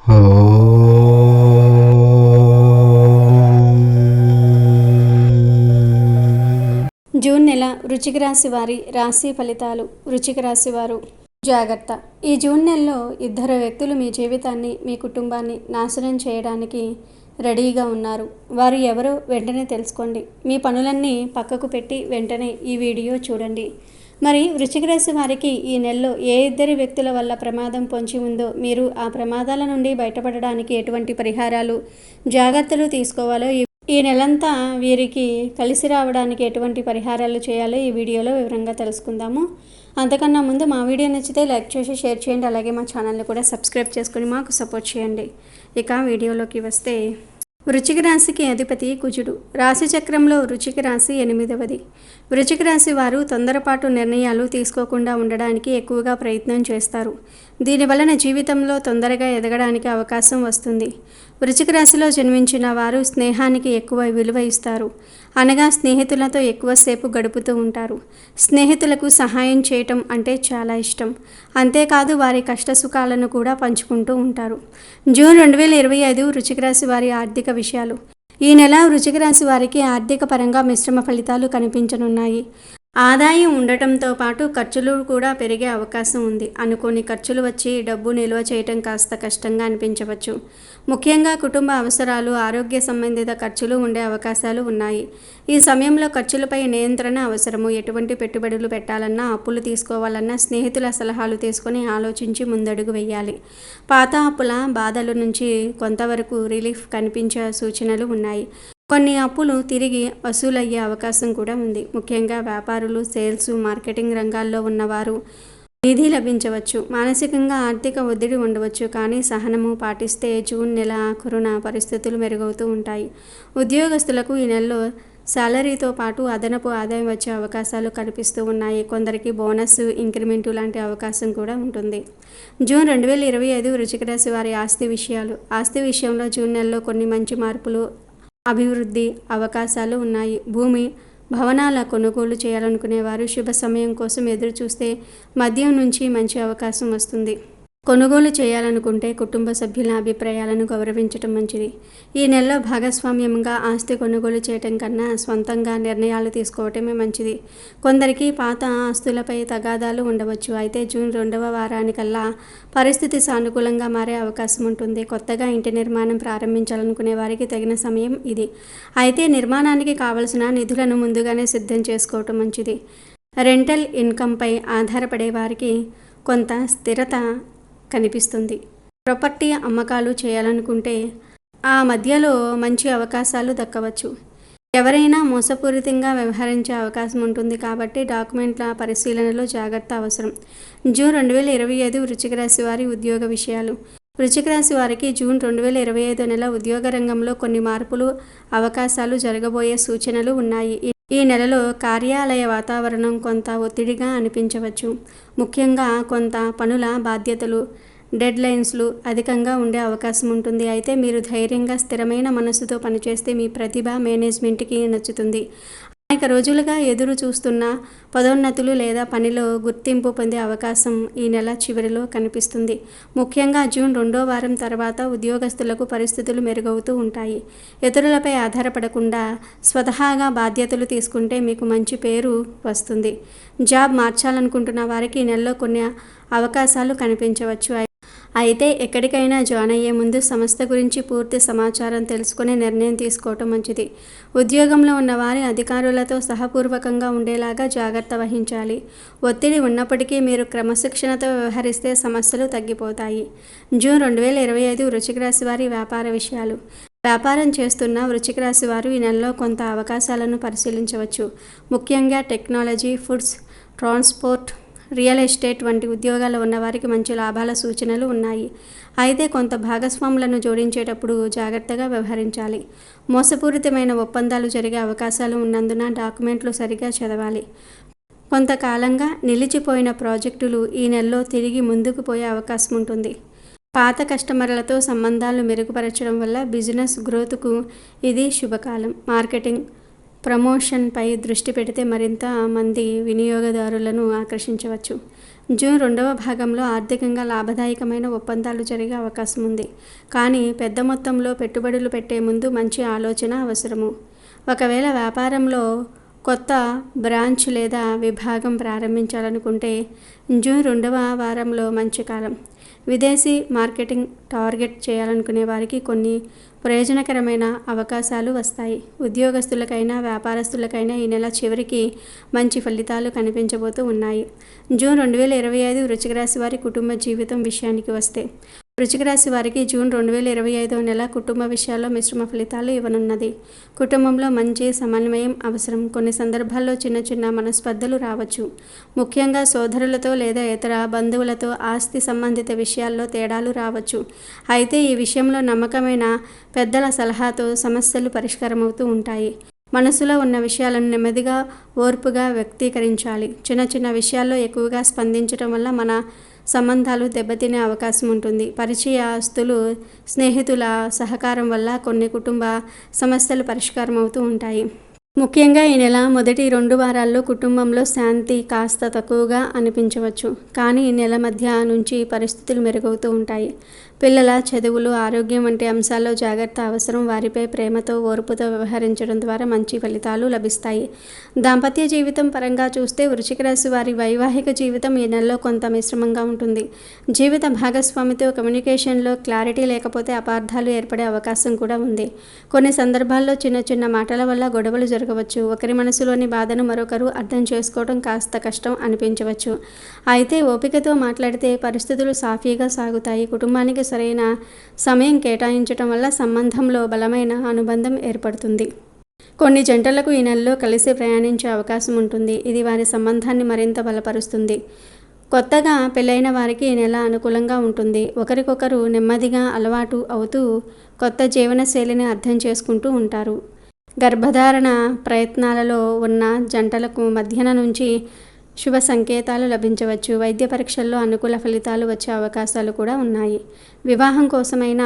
June నెల వృశ్చిక రాశి వారి రాశి ఫలితాలు. వృశ్చిక రాశి వారు జాగ్రత్త. ఈ జూన్ నెలలో ఇద్దరు వ్యక్తులు మీ జీవితాన్ని, మీ కుటుంబాన్ని నాశనం చేయడానికి రెడీగా ఉన్నారు. వారు ఎవరో వెంటనే తెలుసుకోండి. మీ పనులన్నీ పక్కకు పెట్టి వెంటనే ఈ వీడియో చూడండి. మరి వృశ్చిక రాశి వారికి ఈ నెలలో ఏ ఇద్దరి వ్యక్తుల వల్ల ప్రమాదం పొంచి ఉందో, మీరు ఆ ప్రమాదాల నుండి బయటపడడానికి ఎటువంటి పరిహారాలు, జాగ్రత్తలు తీసుకోవాలో, ఈ నెలంతా వీరికి కలిసి రావడానికి ఎటువంటి పరిహారాలు చేయాలో ఈ వీడియోలో వివరంగా తెలుసుకుందాము. అంతకన్నా ముందు మా వీడియో నచ్చితే లైక్ చేసి షేర్ చేయండి. అలాగే మా ఛానల్ని కూడా సబ్స్క్రైబ్ చేసుకుని మాకు సపోర్ట్ చేయండి. ఇక వీడియోలోకి వస్తే, వృశ్చిక రాశికి అధిపతి కుజుడు. రాశి చక్రంలో వృశ్చిక రాశి 8వది. వృశ్చిక రాశి వారు తొందరపాటు నిర్ణయాలు తీసుకోకుండా ఉండడానికి ఎక్కువగా ప్రయత్నం చేస్తారు. దీనివలన జీవితంలో తొందరగా ఎదగడానికి అవకాశం వస్తుంది. వృశ్చిక రాశిలో జన్మించిన వారు స్నేహానికి ఎక్కువ విలువ ఇస్తారు. అనగా స్నేహితులతో ఎక్కువసేపు గడుపుతూ ఉంటారు. స్నేహితులకు సహాయం చేయటం అంటే చాలా ఇష్టం. అంతేకాదు వారి కష్టసుఖాలను కూడా పంచుకుంటూ ఉంటారు. జూన్ 2025 వృశ్చిక రాశి వారి ఆర్థిక విషయాలు. ఈ నెల వృశ్చిక రాశి వారికి ఆర్థిక పరంగా మిశ్రమ ఫలితాలు కనిపించనున్నాయి. ఆదాయం ఉండటంతో పాటు ఖర్చులు కూడా పెరిగే అవకాశం ఉంది. అనుకోని ఖర్చులు వచ్చి డబ్బు నిల్వ చేయటం కాస్త కష్టంగా అనిపించవచ్చు. ముఖ్యంగా కుటుంబ అవసరాలు, ఆరోగ్య సంబంధిత ఖర్చులు ఉండే అవకాశాలు ఉన్నాయి. ఈ సమయంలో ఖర్చులపై నియంత్రణ అవసరము. ఎటువంటి పెట్టుబడులు పెట్టాలన్నా, అప్పులు తీసుకోవాలన్నా స్నేహితుల సలహాలు తీసుకొని ఆలోచించి ముందడుగు వేయాలి. పాత అప్పుల బాధల నుంచి కొంతవరకు రిలీఫ్ కనిపించే సూచనలు ఉన్నాయి. కొన్ని అప్పులు తిరిగి వసూలయ్యే అవకాశం కూడా ఉంది. ముఖ్యంగా వ్యాపారులు, సేల్స్, మార్కెటింగ్ రంగాల్లో ఉన్నవారు నిధి లభించవచ్చు. మానసికంగా ఆర్థిక ఒత్తిడి ఉండవచ్చు. కానీ సహనము పాటిస్తే జూన్ నెల ఆఖరున పరిస్థితులు మెరుగవుతూ ఉంటాయి. ఉద్యోగస్తులకు ఈ నెలలో శాలరీతో పాటు అదనపు ఆదాయం వచ్చే అవకాశాలు కనిపిస్తూ ఉన్నాయి. కొందరికి బోనస్, ఇంక్రిమెంటు లాంటి అవకాశం కూడా ఉంటుంది. జూన్ 2025 వృశ్చిక రాశి వారి ఆస్తి విషయాలు. ఆస్తి విషయంలో జూన్ నెలలో కొన్ని మంచి మార్పులు, అభివృద్ధి అవకాశాలు ఉన్నాయి. భూమి, భవనాల కొనుగోలు చేయాలనుకునేవారు శుభ సమయం కోసం ఎదురు చూస్తే మధ్యం నుంచి మంచి అవకాశం వస్తుంది. కొనుగోలు చేయాలనుకుంటే కుటుంబ సభ్యుల అభిప్రాయాలను గౌరవించడం మంచిది. ఈ నెలలో భాగస్వామ్యంగా ఆస్తి కొనుగోలు చేయటం కన్నా స్వంతంగా నిర్ణయాలు తీసుకోవటమే మంచిది. కొందరికి పాత ఆస్తులపై తగాదాలు ఉండవచ్చు. అయితే జూన్ 2వ వారానికల్లా పరిస్థితి సానుకూలంగా మారే అవకాశం ఉంటుంది. కొత్తగా ఇంటి నిర్మాణం ప్రారంభించాలనుకునే వారికి తగిన సమయం ఇది. అయితే నిర్మాణానికి కావలసిన నిధులను ముందుగానే సిద్ధం చేసుకోవటం మంచిది. రెంటల్ ఇన్కంపై ఆధారపడే వారికి కొంత స్థిరత కనిపిస్తుంది. ప్రాపర్టీ అమ్మకాలు చేయాలనుకుంటే ఆ మధ్యలో మంచి అవకాశాలు దక్కవచ్చు. ఎవరైనా మోసపూరితంగా వ్యవహరించే అవకాశం ఉంటుంది. కాబట్టి డాక్యుమెంట్ల పరిశీలనలో జాగ్రత్త అవసరం. జూన్ 2025 వృశ్చిక రాశి వారి ఉద్యోగ విషయాలు. వృశ్చిక రాశి వారికి జూన్ 2025 నెల ఉద్యోగ రంగంలో కొన్ని మార్పులు, అవకాశాలు జరగబోయే సూచనలు ఉన్నాయి. ఈ నెలలో కార్యాలయ వాతావరణం కొంత ఒత్తిడిగా అనిపించవచ్చు. ముఖ్యంగా కొంత పనుల బాధ్యతలు, డెడ్ లైన్స్లు అధికంగా ఉండే అవకాశం ఉంటుంది. అయితే మీరు ధైర్యంగా, స్థిరమైన మనస్సుతో పనిచేస్తే మీ ప్రతిభ మేనేజ్మెంట్కి నచ్చుతుంది. అనేక రోజులుగా ఎదురు చూస్తున్న పదోన్నతులు లేదా పనిలో గుర్తింపు పొందే అవకాశం ఈ నెల చివరిలో కనిపిస్తుంది. ముఖ్యంగా జూన్ 2వ వారం తర్వాత ఉద్యోగస్తులకు పరిస్థితులు మెరుగవుతూ ఉంటాయి. ఇతరులపై ఆధారపడకుండా స్వతహాగా బాధ్యతలు తీసుకుంటే మీకు మంచి పేరు వస్తుంది. జాబ్ మార్చాలనుకుంటున్న వారికి ఈ నెలలో కొన్ని అవకాశాలు కనిపించవచ్చు. అయితే ఎక్కడికైనా జాయిన్ అయ్యే ముందు సంస్థ గురించి పూర్తి సమాచారం తెలుసుకుని నిర్ణయం తీసుకోవటం మంచిది. ఉద్యోగంలో ఉన్నవారి అధికారులతో సహపూర్వకంగా ఉండేలాగా జాగ్రత్త వహించాలి. ఒత్తిడి ఉన్నప్పటికీ మీరు క్రమశిక్షణతో వ్యవహరిస్తే సమస్యలు తగ్గిపోతాయి. జూన్ 2025 వృశ్చిక రాశి వారి వ్యాపార విషయాలు. వ్యాపారం చేస్తున్న వృశ్చిక రాశి వారు ఈ నెలలో కొంత అవకాశాలను పరిశీలించవచ్చు. ముఖ్యంగా technology, foods, transport, real estate వంటి ఉద్యోగాలు ఉన్నవారికి మంచి లాభాల సూచనలు ఉన్నాయి. అయితే కొంత భాగస్వాములను జోడించేటప్పుడు జాగ్రత్తగా వ్యవహరించాలి. మోసపూరితమైన ఒప్పందాలు జరిగే అవకాశాలు ఉన్నందున డాక్యుమెంట్లు సరిగా చదవాలి. కొంతకాలంగా నిలిచిపోయిన ప్రాజెక్టులు ఈ నెలలో తిరిగి ముందుకు పోయే అవకాశం ఉంటుంది. పాత కస్టమర్లతో సంబంధాలు మెరుగుపరచడం వల్ల బిజినెస్ గ్రోత్కు ఇది శుభకాలం. మార్కెటింగ్, ప్రమోషన్పై దృష్టి పెడితే మరింత మంది వినియోగదారులను ఆకర్షించవచ్చు. జూన్ రెండవ భాగంలో ఆర్థికంగా లాభదాయకమైన ఒప్పందాలు జరిగే అవకాశం ఉంది. కానీ పెద్ద మొత్తంలో పెట్టుబడులు పెట్టే ముందు మంచి ఆలోచన అవసరము. ఒకవేళ వ్యాపారంలో కొత్త బ్రాంచ్ లేదా విభాగం ప్రారంభించాలనుకుంటే జూన్ రెండవ వారంలో మంచి కాలం. విదేశీ మార్కెటింగ్ టార్గెట్ చేయాలనుకునే వారికి కొన్ని ప్రయోజనకరమైన అవకాశాలు వస్తాయి. ఉద్యోగస్తులకైనా వ్యాపారస్తులకైనా ఈ నెల చివరికి మంచి ఫలితాలు కనిపించబోతూ ఉన్నాయి. జూన్ 2025 వృశ్చిక రాశి వారి కుటుంబ జీవితం విషయానికి వస్తే, వృశ్చిక రాశి వారికి జూన్ 2025 నెల కుటుంబ విషయాల్లో మిశ్రమ ఫలితాలు ఇవ్వనున్నది. కుటుంబంలో మంచి సమన్వయం అవసరం. కొన్ని సందర్భాల్లో చిన్న చిన్న మనస్పర్ధలు రావచ్చు. ముఖ్యంగా సోదరులతో లేదా ఇతర బంధువులతో ఆస్తి సంబంధిత విషయాల్లో తేడాలు రావచ్చు. అయితే ఈ విషయంలో నమ్మకమైన పెద్దల సలహాతో సమస్యలు పరిష్కారమవుతూ ఉంటాయి. మనసులో ఉన్న విషయాలను నెమ్మదిగా ఓర్పుగా వ్యక్తీకరించాలి. చిన్న చిన్న విషయాల్లో ఎక్కువగా స్పందించడం వల్ల మన సంబంధాలు దెబ్బతినే అవకాశం ఉంటుంది. పరిచయస్తులు స్నేహితుల సహకారం వల్ల కొన్ని కుటుంబ సమస్యలు పరిష్కారం అవుతూ ఉంటాయి. ముఖ్యంగా ఈ నెల మొదటి 2 వారాల్లో కుటుంబంలో శాంతి కాస్త తక్కువగా అనిపించవచ్చు. కానీ ఈ నెల మధ్య నుంచి పరిస్థితులు మెరుగవుతూ ఉంటాయి. పిల్లల చదువులు, ఆరోగ్యం వంటి అంశాల్లో జాగ్రత్త అవసరం. వారిపై ప్రేమతో ఓర్పుతో వ్యవహరించడం ద్వారా మంచి ఫలితాలు లభిస్తాయి. దాంపత్య జీవితం పరంగా చూస్తే వృశ్చిక రాశి వారి వైవాహిక జీవితం ఈ నెలలో కొంత మిశ్రమంగా ఉంటుంది. జీవిత భాగస్వామితో కమ్యూనికేషన్లో క్లారిటీ లేకపోతే అపార్థాలు ఏర్పడే అవకాశం కూడా ఉంది. కొన్ని సందర్భాల్లో చిన్న చిన్న మాటల వల్ల గొడవలు జరగవచ్చు. ఒకరి మనసులోని బాధను మరొకరు అర్థం చేసుకోవడం కాస్త కష్టం అనిపించవచ్చు. అయితే ఓపికతో మాట్లాడితే పరిస్థితులు సాఫీగా సాగుతాయి. కుటుంబానికి సరైన సమయం కేటాయించడం వల్ల సంబంధంలో బలమైన అనుబంధం ఏర్పడుతుంది. కొన్ని జంటలకు ఈ నెలలో కలిసి ప్రయాణించే అవకాశం ఉంటుంది. ఇది వారి సంబంధాన్ని మరింత బలపరుస్తుంది. కొత్తగా పెళ్ళైన వారికి ఈ నెల అనుకూలంగా ఉంటుంది. ఒకరికొకరు నెమ్మదిగా అలవాటు అవుతూ కొత్త జీవనశైలిని అర్థం చేసుకుంటూ ఉంటారు. గర్భధారణ ప్రయత్నాలలో ఉన్న జంటలకు మధ్యాహ్నం నుంచి శుభ సంకేతాలు లభించవచ్చు. వైద్య పరీక్షల్లో అనుకూల ఫలితాలు వచ్చే అవకాశాలు కూడా ఉన్నాయి. వివాహం కోసమైన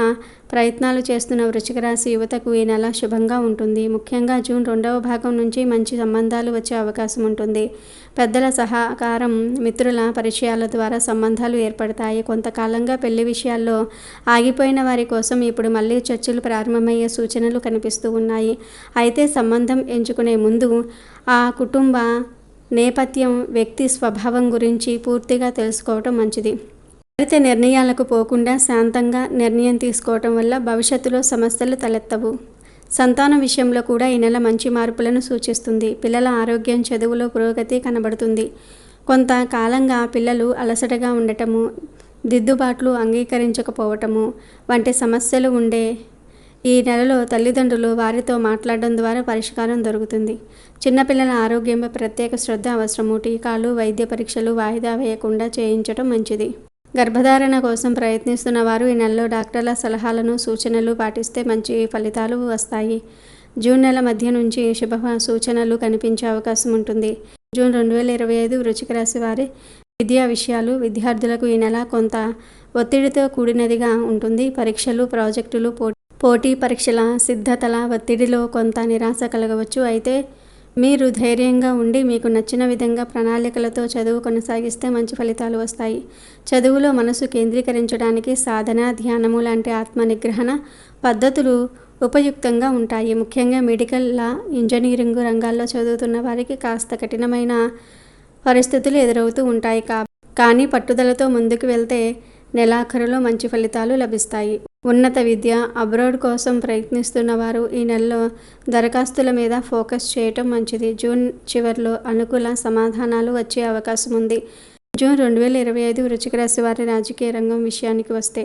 ప్రయత్నాలు చేస్తున్న వృశ్చిక రాశి యువతకు ఈ నెల శుభంగా ఉంటుంది. ముఖ్యంగా జూన్ 2వ భాగం నుంచి మంచి సంబంధాలు వచ్చే అవకాశం ఉంటుంది. పెద్దల సహకారం, మిత్రుల పరిచయాల ద్వారా సంబంధాలు ఏర్పడతాయి. కొంతకాలంగా పెళ్లి విషయాల్లో ఆగిపోయిన వారి కోసం ఇప్పుడు మళ్ళీ చర్చలు ప్రారంభమయ్యే సూచనలు కనిపిస్తూ ఉన్నాయి. అయితే సంబంధం ఎంచుకునే ముందు ఆ కుటుంబ నేపథ్యం, వ్యక్తి స్వభావం గురించి పూర్తిగా తెలుసుకోవటం మంచిది. త్వరిత నిర్ణయాలకు పోకుండా శాంతంగా నిర్ణయం తీసుకోవటం వల్ల భవిష్యత్తులో సమస్యలు తలెత్తవు. సంతానం విషయంలో కూడా ఈ నెల మంచి మార్పులను సూచిస్తుంది. పిల్లల ఆరోగ్యం, చదువులో పురోగతి కనబడుతుంది. కొంతకాలంగా పిల్లలు అలసటగా ఉండటము, దిద్దుబాట్లు అంగీకరించకపోవటము వంటి సమస్యలు ఉండే ఈ నెలలో తల్లిదండ్రులు వారితో మాట్లాడడం ద్వారా పరిష్కారం దొరుకుతుంది. చిన్నపిల్లల ఆరోగ్యంపై ప్రత్యేక శ్రద్ధ అవసరము. టీకాలు, వైద్య పరీక్షలు వాయిదా వేయకుండా చేయించడం మంచిది. గర్భధారణ కోసం ప్రయత్నిస్తున్న వారు ఈ నెలలో డాక్టర్ల సలహాలను, సూచనలు పాటిస్తే మంచి ఫలితాలు వస్తాయి. జూన్ నెల మధ్య నుంచి శుభ సూచనలు కనిపించే అవకాశం ఉంటుంది. జూన్ 2025 వృశ్చిక రాశి వారి విద్యా విషయాలు. విద్యార్థులకు ఈ నెల కొంత ఒత్తిడితో కూడినదిగా ఉంటుంది. పరీక్షలు, ప్రాజెక్టులు, పోటీ పరీక్షల సిద్ధతల ఒత్తిడిలో కొంత నిరాశ కలగవచ్చు. అయితే మీరు ధైర్యంగా ఉండి మీకు నచ్చిన విధంగా ప్రణాళికలతో చదువు కొనసాగిస్తే మంచి ఫలితాలు వస్తాయి. చదువులో మనసు కేంద్రీకరించడానికి సాధన, ధ్యానము లాంటి ఆత్మ నిగ్రహణ పద్ధతులు ఉపయుక్తంగా ఉంటాయి. ముఖ్యంగా మెడికల్, లా, ఇంజనీరింగ్ రంగాల్లో చదువుతున్న వారికి కాస్త కఠినమైన పరిస్థితులు ఎదురవుతూ ఉంటాయి. కానీ పట్టుదలతో ముందుకు వెళ్తే నెలాఖరులో మంచి ఫలితాలు లభిస్తాయి. ఉన్నత విద్య, అబ్రాడ్ కోసం ప్రయత్నిస్తున్న వారు ఈ నెలలో దరఖాస్తుల మీద ఫోకస్ చేయటం మంచిది. జూన్ చివరిలో అనుకూల సమాధానాలు వచ్చే అవకాశం ఉంది. జూన్ 2025 వృశ్చిక రాశి వారి రాజకీయ రంగం విషయానికి వస్తే,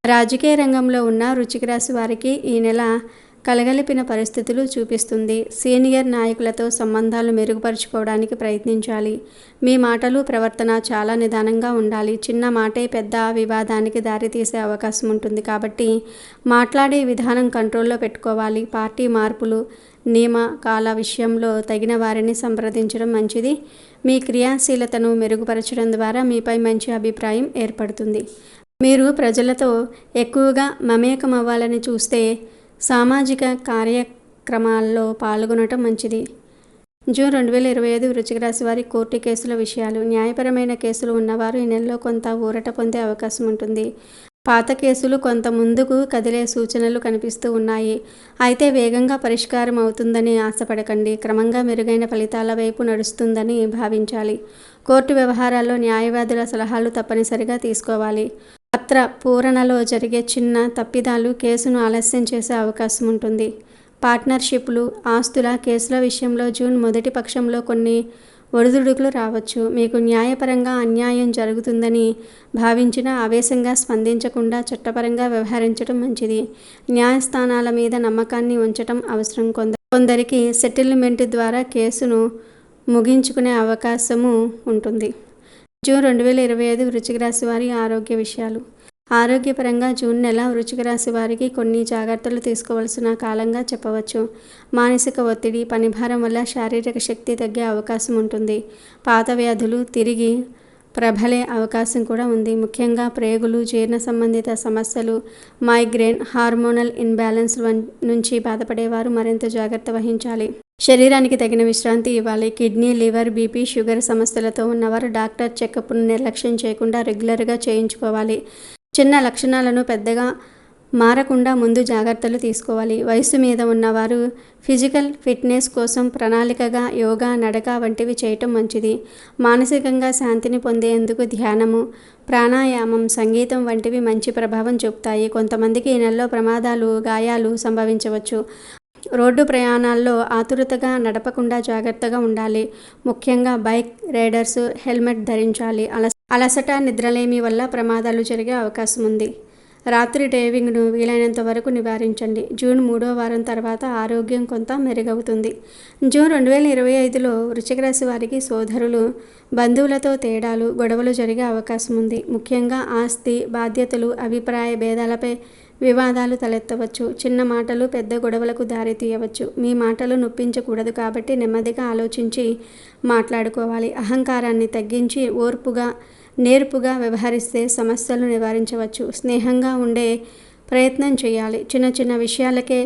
రాజకీయ రంగంలో ఉన్న వృశ్చిక రాశి వారికి ఈ నెల కలగలిపిన పరిస్థితులు చూపిస్తుంది. సీనియర్ నాయకులతో సంబంధాలు మెరుగుపరుచుకోవడానికి ప్రయత్నించాలి. మీ మాటలు, ప్రవర్తన చాలా నిదానంగా ఉండాలి. చిన్న మాటే పెద్ద వివాదానికి దారితీసే అవకాశం ఉంటుంది. కాబట్టి మాట్లాడే విధానం కంట్రోల్లో పెట్టుకోవాలి. పార్టీ మార్పులు, నియామకాల విషయంలో తగిన వారిని సంప్రదించడం మంచిది. మీ క్రియాశీలతను మెరుగుపరచడం ద్వారా మీపై మంచి అభిప్రాయం ఏర్పడుతుంది. మీరు ప్రజలతో ఎక్కువగా మమేకం అవ్వాలని చూస్తే సామాజిక కార్యక్రమాల్లో పాల్గొనటం మంచిది. జూన్ 2025 వృశ్చిక రాశి వారి కోర్టు కేసుల విషయాలు. న్యాయపరమైన కేసులు ఉన్నవారు ఈ నెలలో కొంత ఊరట పొందే అవకాశం ఉంటుంది. పాత కేసులు కొంత ముందుకు కదిలే సూచనలు కనిపిస్తూ ఉన్నాయి. అయితే వేగంగా పరిష్కారం అవుతుందని ఆశపడకండి. క్రమంగా మెరుగైన ఫలితాల వైపు నడుస్తుందని భావించాలి. కోర్టు వ్యవహారాల్లో న్యాయవాదుల సలహాలు తప్పనిసరిగా తీసుకోవాలి. పత్ర పూరణలో జరిగే చిన్న తప్పిదాలు కేసును ఆలస్యం చేసే అవకాశం ఉంటుంది. పార్ట్నర్షిప్లు, ఆస్తుల కేసుల విషయంలో జూన్ మొదటి పక్షంలో కొన్ని ఒడిదుడుకులు రావచ్చు. మీకు న్యాయపరంగా అన్యాయం జరుగుతుందని భావించిన ఆవేశంగా స్పందించకుండా చట్టపరంగా వ్యవహరించడం మంచిది. న్యాయస్థానాల మీద నమ్మకాన్ని ఉంచడం అవసరం. కొందరికి సెటిల్మెంట్ ద్వారా కేసును ముగించుకునే అవకాశము ఉంటుంది. జూన్ 2025 వృశ్చిక రాశి వారి ఆరోగ్య విషయాలు. ఆరోగ్యపరంగా జూన్ నెల వృశ్చిక రాశి వారికి కొన్ని జాగ్రత్తలు తీసుకోవాల్సిన కాలంగా చెప్పవచ్చు. మానసిక ఒత్తిడి, పనిభారం వల్ల శారీరక శక్తి తగ్గే అవకాశం ఉంటుంది. పాత వ్యాధులు తిరిగి ప్రబలే అవకాశం కూడా ఉంది. ముఖ్యంగా ప్రేగులు, జీర్ణ సంబంధిత సమస్యలు, మైగ్రేన్, హార్మోనల్ ఇన్బ్యాలెన్స్ నుంచి బాధపడేవారు మరింత జాగ్రత్త వహించాలి. శరీరానికి తగిన విశ్రాంతి ఇవ్వాలి. కిడ్నీ, లివర్, బీపీ, షుగర్ సమస్యలతో ఉన్నవారు డాక్టర్ చెకప్ను నిర్లక్ష్యం చేయకుండా రెగ్యులర్గా చేయించుకోవాలి. చిన్న లక్షణాలను పెద్దగా మారకుండా ముందు జాగ్రత్తలు తీసుకోవాలి. వయసు మీద ఉన్నవారు ఫిజికల్ ఫిట్నెస్ కోసం ప్రణాళికగా యోగా, నడక వంటివి చేయటం మంచిది. మానసికంగా శాంతిని పొందేందుకు ధ్యానము, ప్రాణాయామం, సంగీతం వంటివి మంచి ప్రభావం చూపుతాయి. కొంతమందికి ఈ నెలలో ప్రమాదాలు, గాయాలు సంభవించవచ్చు. రోడ్డు ప్రయాణాల్లో ఆతురతగా నడపకుండా జాగ్రత్తగా ఉండాలి. ముఖ్యంగా బైక్ రైడర్స్ హెల్మెట్ ధరించాలి. అలసట, నిద్రలేమి వల్ల ప్రమాదాలు జరిగే అవకాశం ఉంది. రాత్రి డ్రైవింగ్ను వీలైనంత వరకు నివారించండి. జూన్ 3వ వారం తర్వాత ఆరోగ్యం కొంత మెరుగవుతుంది. జూన్ 2025లో వృశ్చిక రాశి వారికి సోదరులు, బంధువులతో తేడాలు, గొడవలు జరిగే అవకాశం ఉంది. ముఖ్యంగా ఆస్తి, బాధ్యతలు, అభిప్రాయ భేదాలపై వివాదాలు తలెత్తవచ్చు. చిన్న మాటలు పెద్ద గొడవలకు దారితీయవచ్చు. మీ మాటలు నొప్పించకూడదు కాబట్టి నెమ్మదిగా ఆలోచించి మాట్లాడుకోవాలి. అహంకారాన్ని తగ్గించి ఓర్పుగా, నేర్పుగా వ్యవహరిస్తే సమస్యలు నివారించవచ్చు. స్నేహంగా ఉండే ప్రయత్నం చేయాలి. చిన్న చిన్న విషయాలకే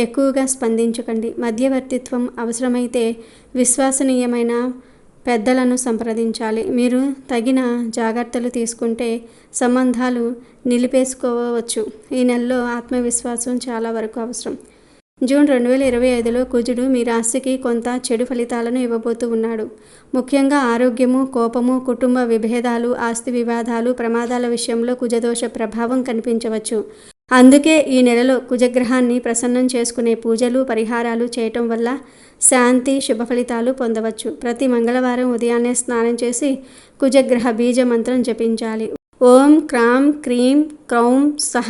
ఎక్కువగా స్పందించకండి. మధ్యవర్తిత్వం అవసరమైతే విశ్వసనీయమైన పెద్దలను సంప్రదించాలి. మీరు తగిన జాగ్రత్తలు తీసుకుంటే సంబంధాలు నిలిపేసుకోవచ్చు. ఈ నెలలో ఆత్మవిశ్వాసం చాలా వరకు అవసరం. జూన్ 2025లో కుజుడు మీ రాశికి కొంత చెడు ఫలితాలను ఇవ్వబోతూ ఉన్నాడు. ముఖ్యంగా ఆరోగ్యము, కోపము, కుటుంబ విభేదాలు, ఆస్తి వివాదాలు, ప్రమాదాల విషయంలో కుజదోష ప్రభావం కనిపించవచ్చు. అందుకే ఈ నెలలో కుజగ్రహాన్ని ప్రసన్నం చేసుకునే పూజలు, పరిహారాలు చేయటం వల్ల శాంతి, శుభ ఫలితాలు పొందవచ్చు. ప్రతి మంగళవారం ఉదయాన్నే స్నానం చేసి కుజగ్రహ బీజ మంత్రం జపించాలి. ఓం క్రాం క్రీం క్రౌం సహ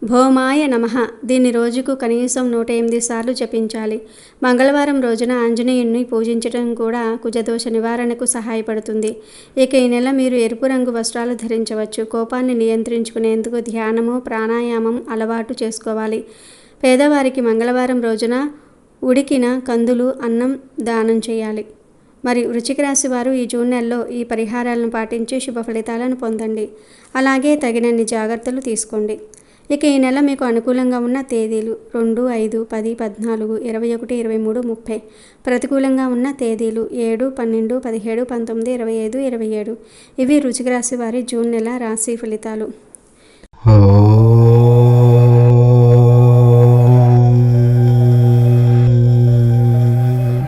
భౌమాయ నమః. దీన్ని రోజుకు కనీసం 108 సార్లు జపించాలి. మంగళవారం రోజున ఆంజనేయుణ్ణి పూజించడం కూడా కుజదోష నివారణకు సహాయపడుతుంది. ఇక ఈ నెల మీరు ఎరుపు రంగు వస్త్రాలు ధరించవచ్చు. కోపాన్ని నియంత్రించుకునేందుకు ధ్యానము, ప్రాణాయామం అలవాటు చేసుకోవాలి. పేదవారికి మంగళవారం రోజున ఉడికిన కందులు, అన్నం దానం చేయాలి. మరి వృశ్చిక రాశి వారు ఈ జూన్ నెలలో ఈ పరిహారాలను పాటించి శుభ ఫలితాలను పొందండి. అలాగే తగినన్ని జాగ్రత్తలు తీసుకోండి. ఇక ఈ నెల మీకు అనుకూలంగా ఉన్న తేదీలు 2, 5, 10, 14, 21, 23, 30. ప్రతికూలంగా ఉన్న తేదీలు 7, 12, 17, 19, 25, 27. ఇవి వృశ్చిక రాశి వారి జూన్ నెల రాశి ఫలితాలు.